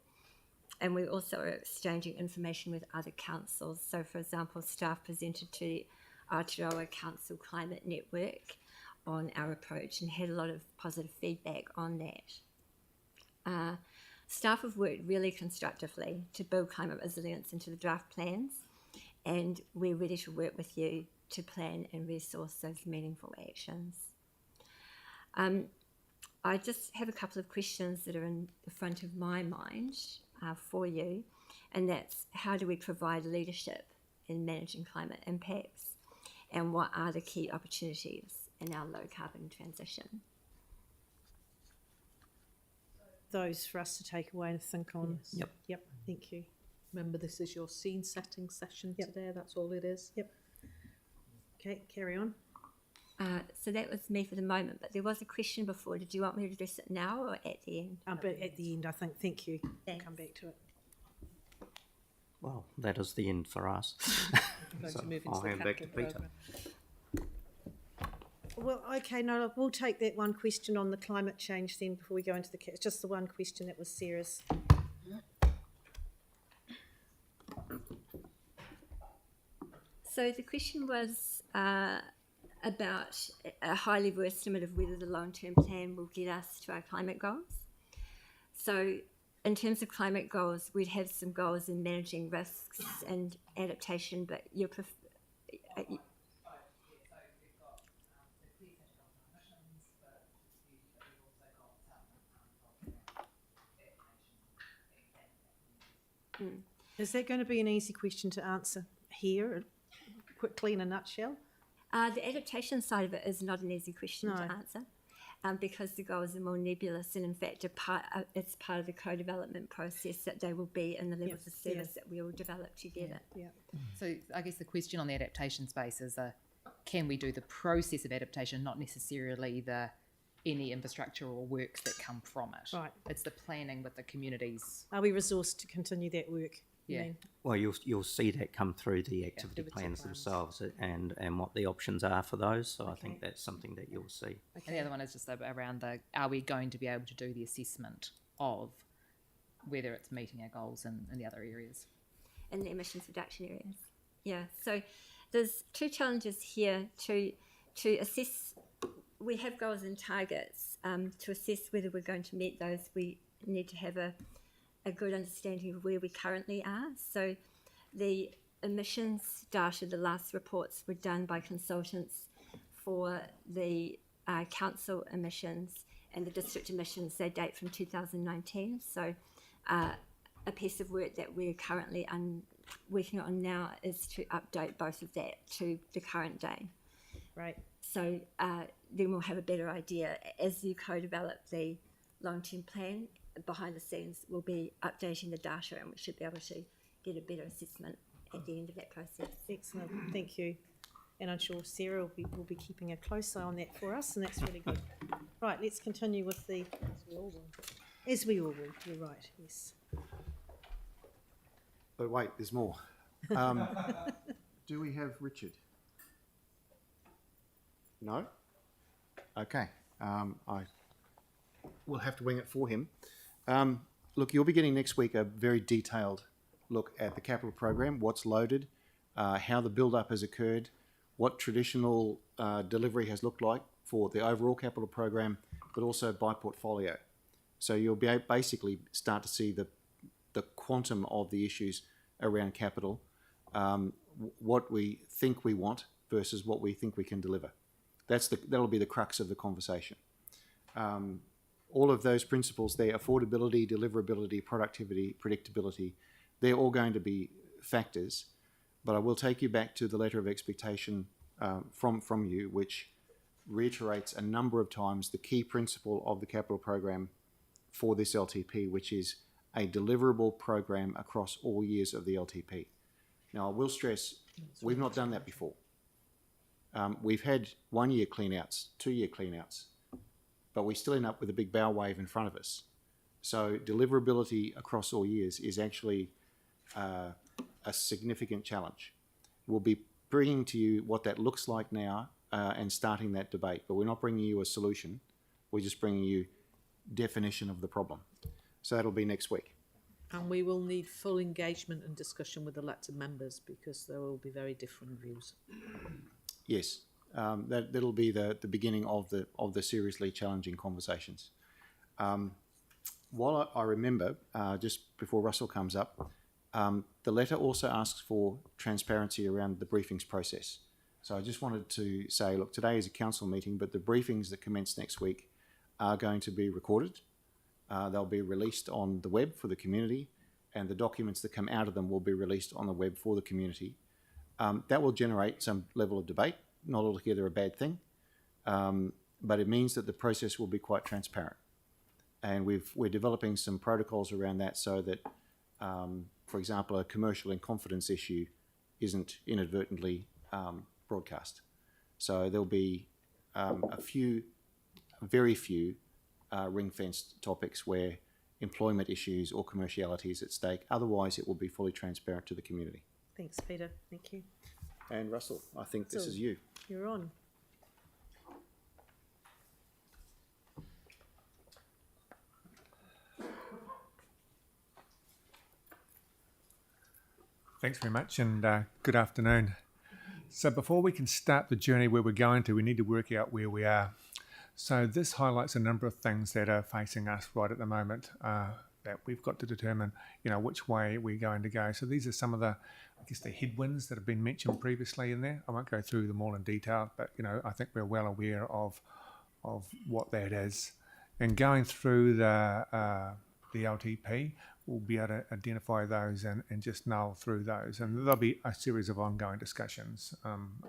And we also are exchanging information with other councils. So for example, staff presented to the Aotearoa Council Climate Network on our approach and had a lot of positive feedback on that. Staff have worked really constructively to build climate resilience into the draft plans, and we're ready to work with you to plan and resource those meaningful actions. I just have a couple of questions that are in the front of my mind for you, and that's how do we provide leadership in managing climate impacts, and what are the key opportunities in our low carbon transition. Those for us to take away and think on. Yes. Yep. Yep, thank you. Remember, this is your scene setting session Yep. today. That's all it is. Yep. Okay, carry on. So that was me for the moment, but there was a question before. Did you want me to address it now or at the end? But at the end, I think, thank you. Thanks. Come back to it. Well, that is the end for us. I'm going So to move into I'll the hand back to capital Peter. programme. Well, okay, no, look, we'll take that one question on the climate change then before we go into it's just the one question that was Sarah's. So the question was about a high level estimate of whether the long-term plan will get us to our climate goals. So in terms of climate goals, we'd have some goals in managing risks and adaptation, but Is that going to be an easy question to answer here, quickly in a nutshell? The adaptation side of it is not an easy question No. to answer, because the goals are more nebulous, and in fact, it's part of the co-development process that they will be in the levels Yes, of service that we will develop together. Yeah. So I guess the question on the adaptation space is, can we do the process of adaptation, not necessarily any infrastructure or works that come from it? Right. It's the planning with the communities. Are we resourced to continue that work? you Yeah. mean? Well, you'll see that come through the activity plans themselves and what the options are for those. So I think that's something that you'll see. And the other one is just around are we going to be able to do the assessment of whether it's meeting our goals in the other areas? In the emissions reduction areas. Yeah, so there's two challenges here to assess. We have goals and targets. To assess whether we're going to meet those, we need to have a good understanding of where we currently are. So the emissions data, the last reports were done by consultants for the council emissions and the district emissions. They date from 2019. So a piece of work that we're currently working on now is to update both of that to the current day. Right. So then we'll have a better idea. As you co-develop the long-term plan, behind the scenes we'll be updating the data, and we should be able to get a better assessment at the end of that process. Excellent, thank you. And I'm sure Sarah will be keeping a close eye on that for us, and that's really good. Right, let's continue with the... As we all will, you're right, yes. But wait, there's more. Do we have Richard? No? Okay. I will have to wing it for him. Look, you'll be getting next week a very detailed look at the capital program, what's loaded, how the build-up has occurred, what traditional delivery has looked like for the overall capital program, but also by portfolio. So you'll be basically start to see the quantum of the issues around capital, what we think we want versus what we think we can deliver. That'll be the crux of the conversation. All of those principles there, affordability, deliverability, productivity, predictability, they're all going to be factors. But I will take you back to the letter of expectation from you, which reiterates a number of times the key principle of the capital program for this LTP, which is a deliverable program across all years of the LTP. Now, I will stress, we've not done that before. We've had 1 year cleanouts, 2 year cleanouts, but we still end up with a big bow wave in front of us. So deliverability across all years is actually a significant challenge. We'll be bringing to you what that looks like now and starting that debate, but we're not bringing you a solution. We're just bringing you definition of the problem. So that'll be next week. And we will need full engagement and discussion with elected members, because there will be very different views. Yes, that'll be the beginning of the seriously challenging conversations. While I remember, just before Russell comes up, the letter also asks for transparency around the briefings process. So I just wanted to say, look, today is a council meeting, but the briefings that commence next week are going to be recorded. They'll be released on the web for the community, and the documents that come out of them will be released on the web for the community. That will generate some level of debate, not altogether a bad thing, but it means that the process will be quite transparent. And we're developing some protocols around that so that, for example, a commercial in confidence issue isn't inadvertently broadcast. So there'll be very few ring-fenced topics where employment issues or commerciality is at stake. Otherwise, it will be fully transparent to the community. Thanks, Peter. Thank you. And Russell, I think this is you. You're on. Thanks very much, and good afternoon. So before we can start the journey where we're going to, we need to work out where we are. So this highlights a number of things that are facing us right at the moment that we've got to determine, which way we're going to go. So these are some of the, the headwinds that have been mentioned previously in there. I won't go through them all in detail, but, I think we're well aware of what that is. And going through the LTP, we'll be able to identify those and just null through those. And there'll be a series of ongoing discussions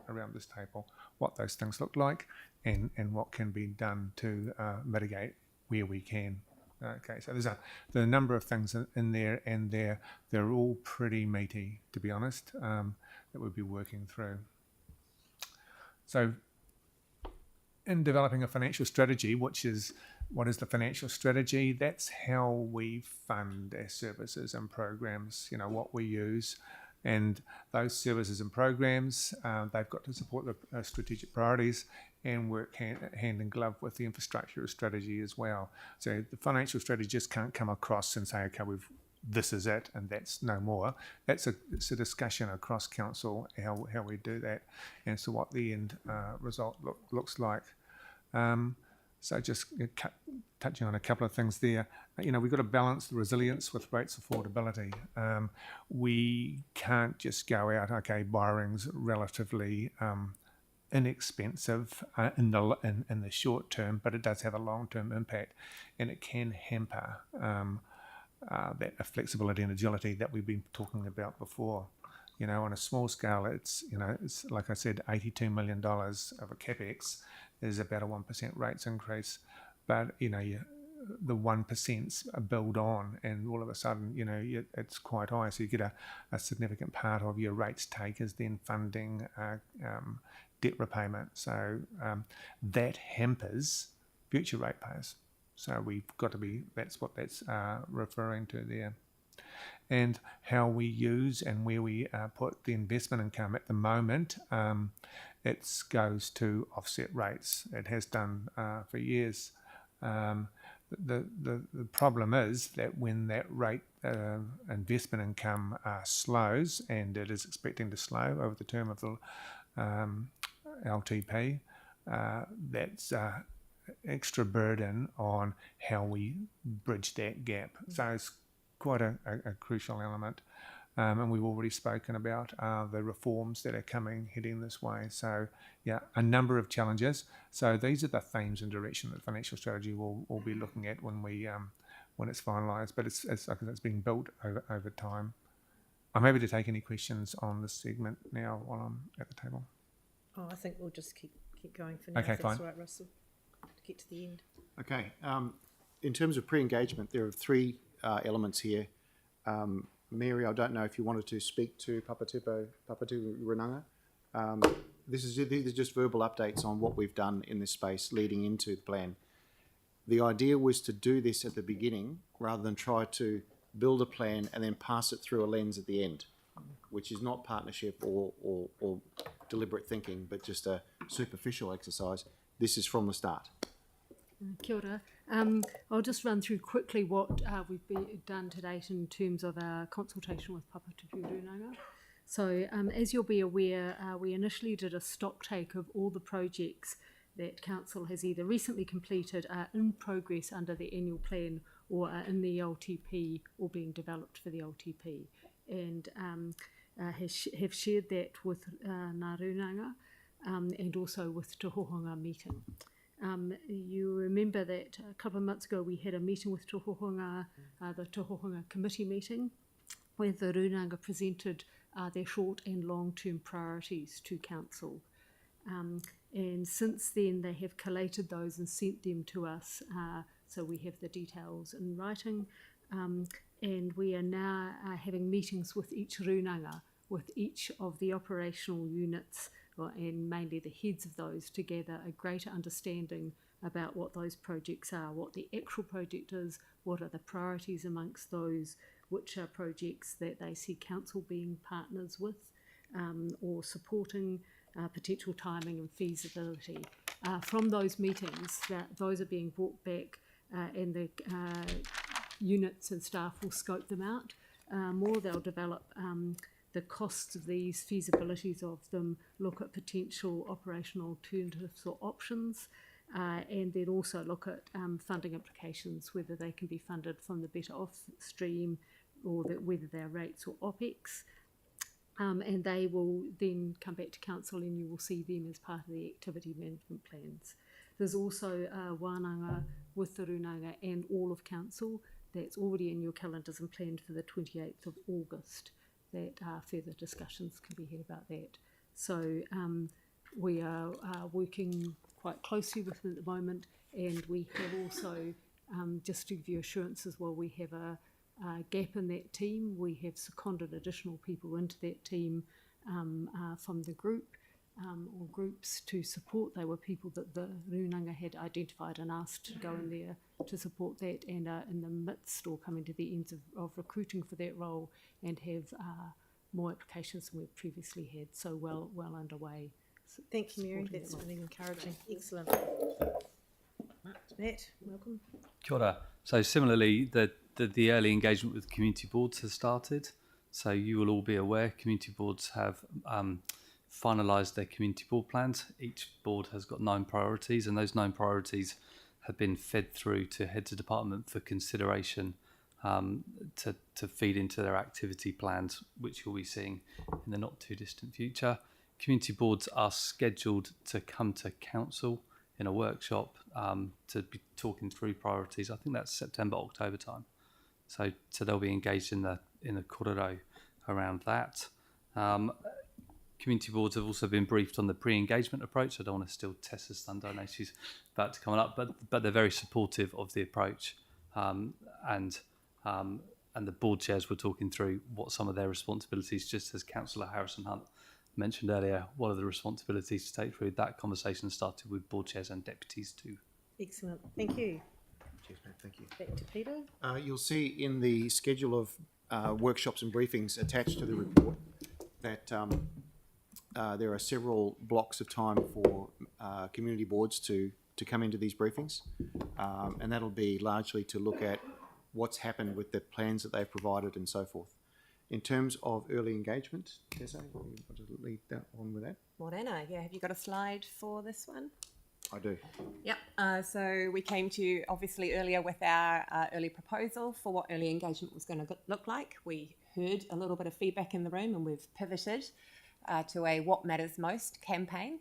around this table, what those things look like and what can be done to mitigate where we can. Okay, so there's a number of things in there, and they're all pretty meaty, to be honest, that we'll be working through. So in developing a financial strategy, what is the financial strategy? That's how we fund our services and programs, what we use. And those services and programs, they've got to support the strategic priorities and work hand in glove with the infrastructure strategy as well. So the financial strategy just can't come across and say, okay, this is it and that's no more. It's a discussion across council how we do that, and so what the end result looks like. So just touching on a couple of things there, we've got to balance the resilience with rates affordability. We can't just go out, borrowing's relatively inexpensive in the short term, but it does have a long-term impact, and it can hamper that flexibility and agility that we've been talking about before. On a small scale, it's like I said, $82 million of a capex is about a 1% rates increase, but the 1%'s a build on, and all of a sudden it's quite high, so you get a significant part of your rates take is then funding debt repayment, so that hampers future ratepayers. So we've got to be, that's what that's referring to there. And how we use and where we put the investment income at the moment, it goes to offset rates. It has done for years. The problem is that when that rate investment income slows, and it is expecting to slow over the term of the LTP, that's extra burden on how we bridge that gap. So it's quite a crucial element, and we've already spoken about the reforms that are heading this way. So yeah, a number of challenges. So these are the themes and direction that financial strategy will be looking at when it's finalised. But it's being built over time. I'm happy to take any questions on this segment now while I'm at the table. Oh, I think we'll just keep going for now. Okay, if fine. that's all right, Russell. To get to the end. Okay. In terms of pre-engagement, there are three elements here. Mary, I don't know if you wanted to speak to Papatu Runanga. These are just verbal updates on what we've done in this space leading into the plan. The idea was to do this at the beginning rather than try to build a plan and then pass it through a lens at the end, which is not partnership or deliberate thinking, but just a superficial exercise. This is from the start. Kia ora. I'll just run through quickly what we've done to date in terms of our consultation with Papatu Runanga. So as you'll be aware, we initially did a stock take of all the projects that Council has either recently completed, are in progress under the annual plan, or are in the LTP or being developed for the LTP, and have shared that with Ngā Runanga and also with Te Hohonga meeting. You remember that a couple of months ago we had a meeting with Te Hohonga, the Te Hohonga committee meeting, where the Runanga presented their short and long-term priorities to Council. And since then they have collated those and sent them to us, so we have the details in writing, and we are now having meetings with each Runanga, with each of the operational units, and mainly the heads of those, to gather a greater understanding about what those projects are, what the actual project is, what are the priorities amongst those, which are projects that they see Council being partners with or supporting, potential timing and feasibility. From those meetings, those are being brought back and the units and staff will scope them out more. They'll develop the costs of these, feasibilities of them, look at potential operational alternatives or options, and then also look at funding implications, whether they can be funded from the better off stream or whether they're rates or OPEX. And they will then come back to Council and you will see them as part of the activity management plans. There's also wānanga with the Runanga and all of Council that's already in your calendars and planned for the 28th of August, that further discussions can be had about that. So we are working quite closely with them at the moment, and we have also, just to give you assurance as well, we have a gap in that team. We have seconded additional people into that team from the group or groups to support. They were people that the Runanga had identified and asked to go in there to support that, and are in the midst or coming to the ends of recruiting for that role, and have more applications than we've previously had. So well underway. Thank you, Mary. That's really encouraging. Excellent. Matt, welcome. Kia ora. So similarly, the early engagement with community boards has started. So you will all be aware community boards have finalised their community board plans. Each board has got 9 priorities, and those 9 priorities have been fed through to heads of department for consideration to feed into their activity plans, which you'll be seeing in the not too distant future. Community boards are scheduled to come to Council in a workshop to be talking through priorities. I think that's September, October time. So they'll be engaged in the korero around that. Community boards have also been briefed on the pre-engagement approach. I don't want to steal Tessa's thunder. I know she's about to come up, but they're very supportive of the approach. And the board chairs were talking through what some of their responsibilities, just as Councillor Harrison Hunt mentioned earlier, what are the responsibilities to take through. That conversation started with board chairs and deputies too. Excellent. Thank you. Cheers, Matt. Thank you. Back to Peter. You'll see in the schedule of workshops and briefings attached to the report that there are several blocks of time for community boards to come into these briefings, and that'll be largely to look at what's happened with the plans that they've provided and so forth. In terms of early engagement, Tessa, you want to lead that on with that? Morena, yeah, have you got a slide for this one? I do. Yep, so we came to you obviously earlier with our early proposal for what early engagement was going to look like. We heard a little bit of feedback in the room, and we've pivoted to a What Matters Most campaign.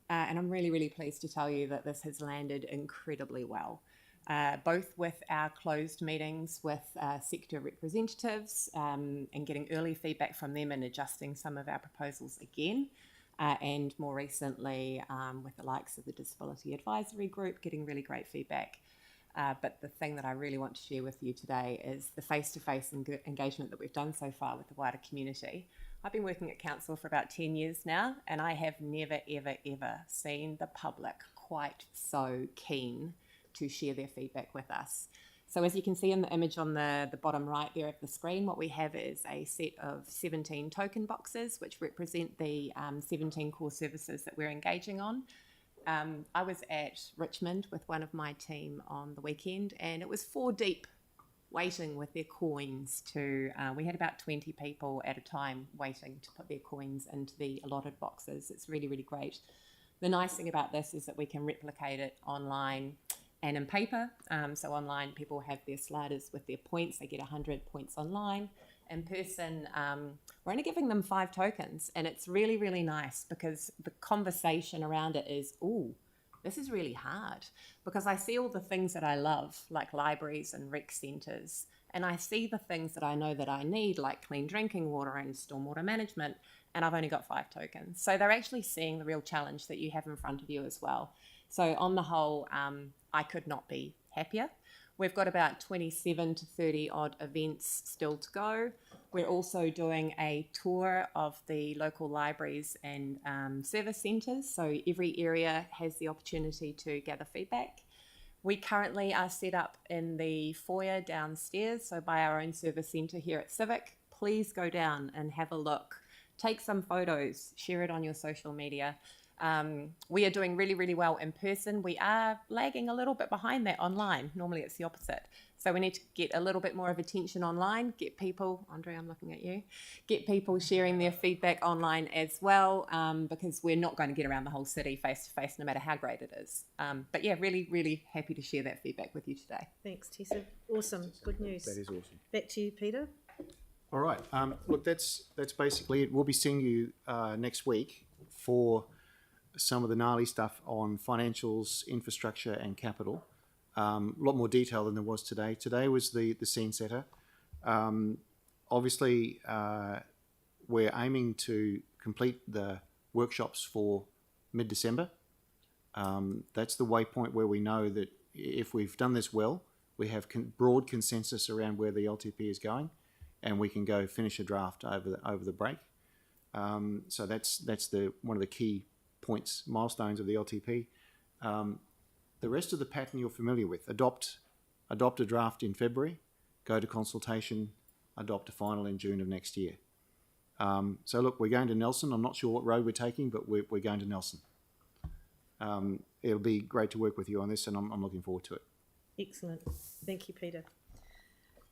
And I'm really, really pleased to tell you that this has landed incredibly well. Both with our closed meetings with sector representatives and getting early feedback from them and adjusting some of our proposals again, and more recently with the likes of the Disability Advisory Group, getting really great feedback. But the thing that I really want to share with you today is the face-to-face engagement that we've done so far with the wider community. I've been working at Council for about 10 years now, and I have never, ever, ever seen the public quite so keen to share their feedback with us. So as you can see in the image on the bottom right there of the screen, what we have is a set of 17 token boxes which represent the 17 core services that we're engaging on. I was at Richmond with one of my team on the weekend, and it was 4 deep waiting with their coins we had about 20 people at a time waiting to put their coins into the allotted boxes. It's really, really great. The nice thing about this is that we can replicate it online and in paper. So online people have their sliders with their points. They get 100 points online. In person, we're only giving them 5 tokens, and it's really, really nice because the conversation around it is, ooh, this is really hard, because I see all the things that I love, like libraries and rec centres, and I see the things that I know that I need, like clean drinking water and stormwater management, and I've only got 5 tokens. So they're actually seeing the real challenge that you have in front of you as well. So on the whole, I could not be happier. We've got about 27 to 30 odd events still to go. We're also doing a tour of the local libraries and service centres, so every area has the opportunity to gather feedback. We currently are set up in the foyer downstairs, so by our own service centre here at Civic. Please go down and have a look. Take some photos, share it on your social media. We are doing really, really well in person. We are lagging a little bit behind that online. Normally it's the opposite. So we need to get a little bit more of attention online, get people, Andre, I'm looking at you, get people sharing their feedback online as well, because we're not going to get around the whole city face to face, no matter how great it is. But yeah, really, really happy to share that feedback with you today. Thanks, Tessa. Awesome. Good news. That is awesome. Back to you, Peter. All right. Look, that's basically it. We'll be seeing you next week for some of the gnarly stuff on financials, infrastructure, and capital. A lot more detail than there was today. Today was the scene setter. Obviously, we're aiming to complete the workshops for mid-December. That's the waypoint where we know that if we've done this well, we have broad consensus around where the LTP is going, and we can go finish a draft over the break. So that's one of the key points, milestones of the LTP. The rest of the pattern you're familiar with. Adopt a draft in February, go to consultation, adopt a final in June of next year. So look, we're going to Nelson. I'm not sure what road we're taking, but we're going to Nelson. It'll be great to work with you on this, and I'm looking forward to it. Excellent. Thank you, Peter.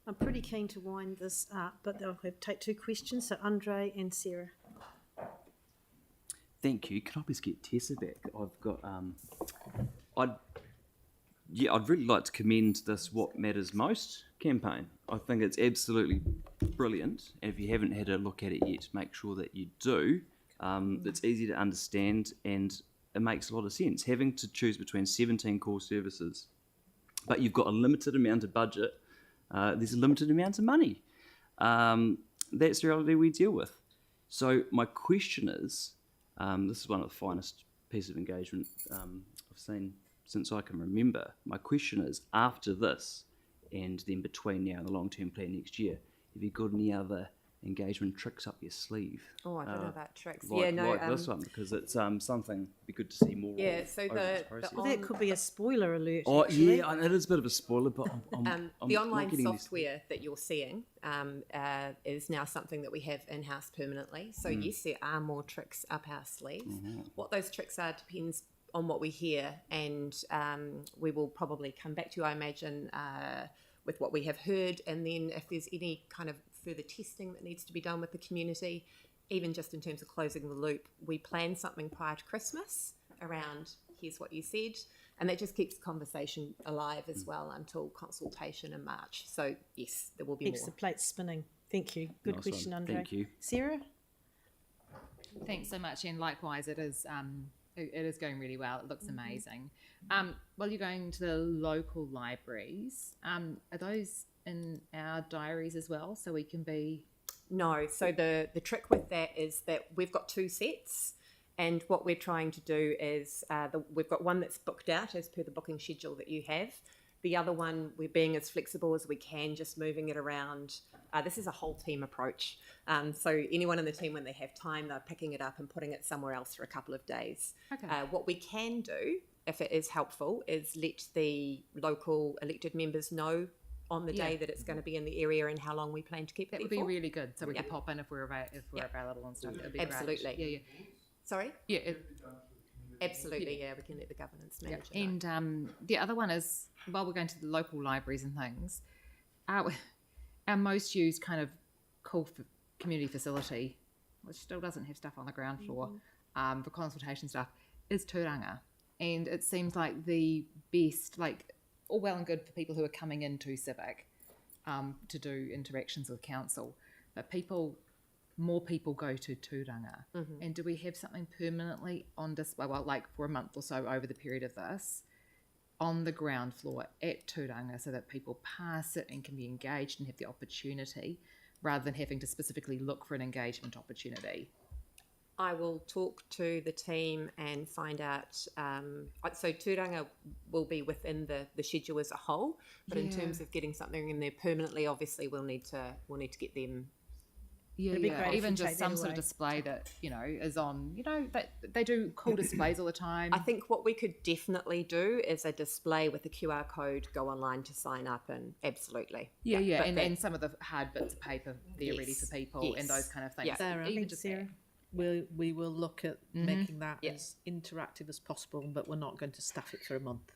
I'm pretty keen to wind this up, but I'll take 2 questions. So Andre and Sarah. Thank you. Can I please get Tessa back? I've got, I'd really like to commend this What Matters Most campaign. I think it's absolutely brilliant. And if you haven't had a look at it yet, make sure that you do. It's easy to understand and it makes a lot of sense. Having to choose between 17 core services, but you've got a limited amount of budget, there's a limited amount of money. That's the reality we deal with. So my question is, this is one of the finest pieces of engagement I've seen since I can remember. My question is, after this, and then between now and the long-term plan next year, have you got any other engagement tricks up your sleeve? Oh, I don't know about tricks. Like this one, because it's something it'd be good to see more. Yeah, so that could be a spoiler alert. Oh actually. yeah, it is a bit of a spoiler, but the online software that you're seeing is now something that we have in-house permanently. So yes, there are more tricks up our sleeves. What those tricks are depends on what we hear, and we will probably come back to you, I imagine, with what we have heard, and then if there's any kind of further testing that needs to be done with the community, even just in terms of closing the loop, we plan something prior to Christmas around here's what you said, and that just keeps the conversation alive as well until consultation in March. So yes, there will be Keeps more. the plate spinning. Thank you. Good Nice question, one. Andre. Thank you. Sarah? Thanks so much, and likewise, it is going really well. It looks amazing. While you're going to the local libraries, are those in our diaries as well, so we can be? No. So the trick with that is that we've got 2 sets, and what we're trying to do is we've got one that's booked out as per the booking schedule that you have. The other one, we're being as flexible as we can, just moving it around. This is a whole team approach. So anyone in the team, when they have time, they're picking it up and putting it somewhere else for a couple of days. Okay. What we can do, if it is helpful, is let the local elected members know on the day that it's going to be in the area and how long we plan to keep it That there would be for. really good, so we can pop in if we're available and stuff. That'd be Absolutely. Great. Yeah. Sorry? Yeah. Absolutely, yeah, we can let the governance manager know. And the other one is, while we're going to the local libraries and things, our most used kind of cool community facility, which still doesn't have stuff on the ground floor for consultation stuff, is Turanga. And it seems like the best, like, all well and good for people who are coming into Civic to do interactions with council, but people more people go to Tūranga. And do we have something permanently on display, well, like for a month or so over the period of this, on the ground floor at Tūranga, so that people pass it and can be engaged and have the opportunity, rather than having to specifically look for an engagement opportunity? I will talk to the team and find out. So Tūranga will be within the schedule as a whole, but in terms of getting something in there permanently, obviously we'll need to get them. Yeah, even just some sort of display that, you know, is on, you know, they do cool displays all the time. I think what we could definitely do is a display with a QR code, go online to sign up, and absolutely. And some of the hard bits of paper there ready for people and those kind of things. Sarah, Even just Sarah. We will look at making that as interactive as possible, but we're not going to staff it for a month.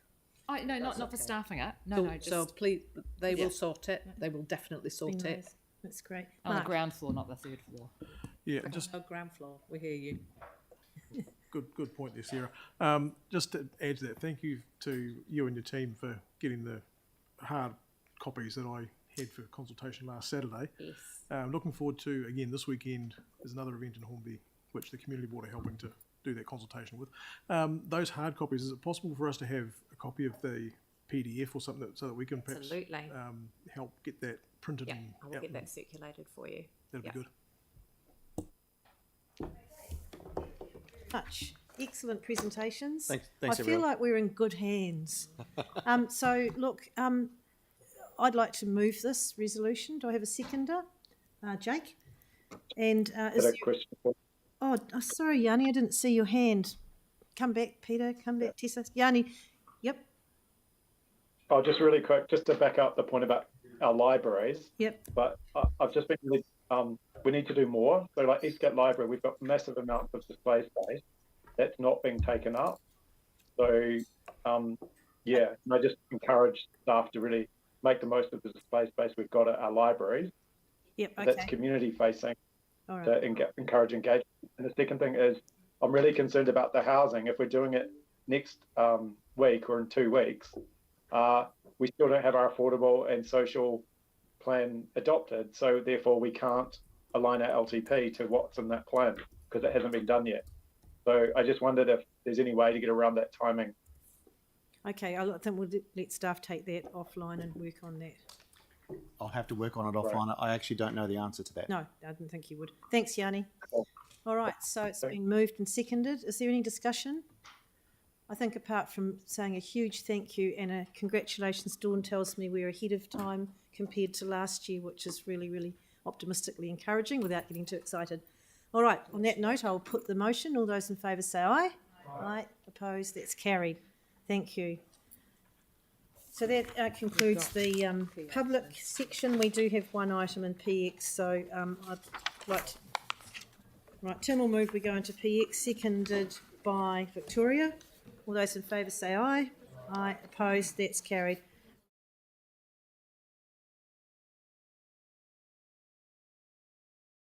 No, not for staffing it. No, just... So please, they will sort it. They will definitely sort it. That's great. On the ground floor, not the third floor. Yeah, just ground floor. We hear you. Good point there, Sarah. Just to add to that, thank you to you and your team for getting the hard copies that I had for consultation last Saturday. Yes. Looking forward to, again, this weekend there's another event in Hornby which the community board are helping to do that consultation with. Those hard copies, is it possible for us to have a copy of the PDF or something so that we can perhaps help get that printed? Yeah, I will get that circulated for you. That'd be good. Much. Excellent presentations. Thanks I feel everyone. like we're in good hands. So look, I'd like to move this resolution. Do I have a seconder? Jake? And is there... question. Oh, sorry, Yanni, I didn't see your hand. Come back, Peter. Come back, Tessa. Yanni. Yep. Oh, just really quick, just to back up the point about our libraries. Yep. But I've just been really, we need to do more. So like Eastgate Library, we've got massive amounts of display space that's not being taken up. So, and I just encourage staff to really make the most of the display space we've got at our libraries. Yep, okay. That's community facing. All right. To encourage engagement. And the second thing is, I'm really concerned about the housing. If we're doing it next week or in 2 weeks, we still don't have our affordable and social plan adopted. So therefore we can't align our LTP to what's in that plan because it hasn't been done yet. So I just wondered if there's any way to get around that timing. Okay, I think we'll let staff take that offline and work on that. I'll have to work on it offline. Right. I actually don't know the answer to that. No, I didn't think you would. Thanks, Yanni. Cool. All right, so it's been moved and seconded. Is there any discussion? I think apart from saying a huge thank you and a congratulations, Dawn tells me we're ahead of time compared to last year, which is really, really optimistically encouraging without getting too excited. All right, on that note, I'll put the motion. All those in favour say aye. Aye. Opposed? That's carried. Thank you. So that concludes the public section. We do have one item in PX, so I'd like to... Right, Tim will move. We go into PX, seconded by Victoria. All those in favour say aye. Aye. Opposed? That's carried.